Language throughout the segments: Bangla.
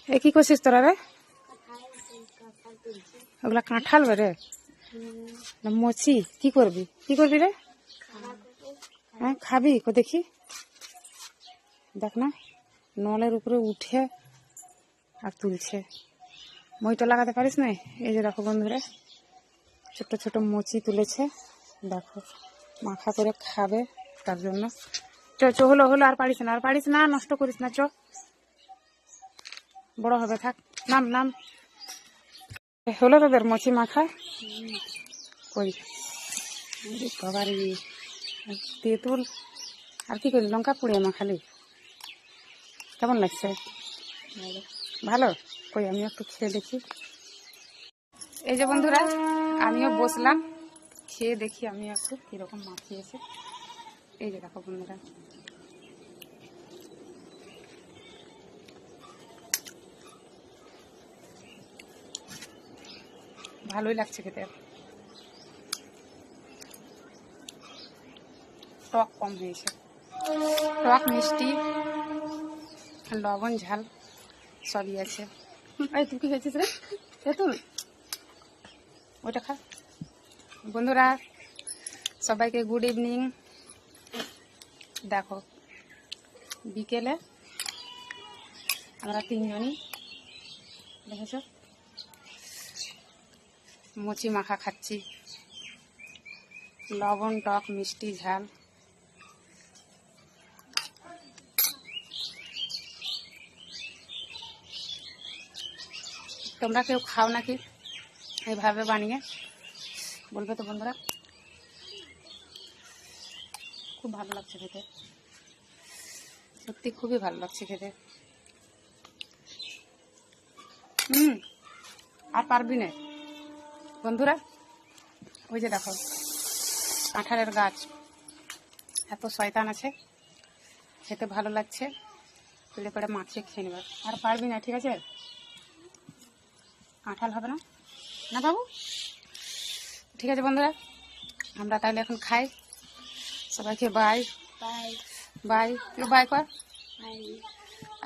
এ কি করছিস তোরা রে? ওগুলা কাঁঠাল রে না মুচি? কি করবি রে? হ্যাঁ খাবি? দেখি দেখ না, নলের উপরে উঠে আর তুলছে। মইটা লাগাতে পারিস না? এই যে দেখো বন্ধুরা, ছোট ছোট মুচি তুলেছে, দেখো মাখা করে খাবে তার জন্য। চ হলো আর পারিস না, নষ্ট করিস না, বড় হবে, থাক, নাম হলো তোদের মুচি মাখা? কই বাবারি, তেঁতুল আর কি করলি? লঙ্কা পুড়িয়ে মাখালি? কেমন লাগছে? ভালো? কই আমিও একটু খেয়ে দেখি। এই যে বন্ধুরা, আমিও বসলাম, খেয়ে দেখি আমি একটু কিরকম মাখিয়েছে। এই যে দেখো বন্ধুরা, ভালোই লাগছে খেতে। টক কম হয়েছে, টক মিষ্টি লবণ ঝাল সবই আছে। এই তুই কি খেয়েছিস রে? তেঁতুল ওইটা খা। বন্ধুরা সবাইকে গুড ইভিনিং। দেখো বিকেলে আমরা তিনজনই দেখেছ মুচি মাখা খাচ্ছি, লবণ টক মিষ্টি ঝাল। তোমরা কেউ খাও নাকি এইভাবে বানিয়ে? বলবে তো বন্ধুরা। খুব ভালো লাগছে খেতে, সত্যি খুবই ভালো লাগছে খেতে। আর পারবি না বন্ধুরা। ওই যে দেখো কাঁঠালের গাছ, এত শয়তান আছে, খেতে ভালো লাগছে, পেড়ে পেড়ে মাখিয়ে খেয়ে নেবার। আর পারবি না, ঠিক আছে? কাঁঠাল হবে না না বাবু? ঠিক আছে বন্ধুরা, আমরা তাহলে এখন খাই। সবাইকে বাই বাই বাই, বাই কর।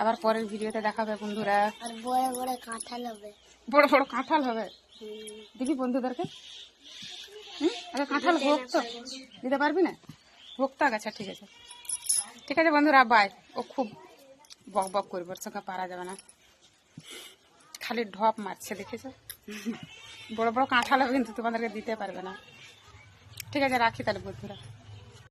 আবার পরের ভিডিওতে দেখাবে বন্ধুরা। আর বড় বড় কাঁঠাল হবে, বড় বড় কাঁঠাল হবে, দেখি বন্ধুদেরকে। আরে কাঁঠাল হোক তো, দিতে পারবি না? হোক তো আচ্ছা, ঠিক আছে ঠিক আছে বন্ধুরা, বাই। ও খুব বক বক করবে, ওর সঙ্গে পারা যাবে না, খালি ঢপ মারছে, দেখেছো? বড় বড় কাঁঠাল হবে কিন্তু তোমাদেরকে দিতে পারবে না। ঠিক আছে রাখি তাহলে বন্ধুরা।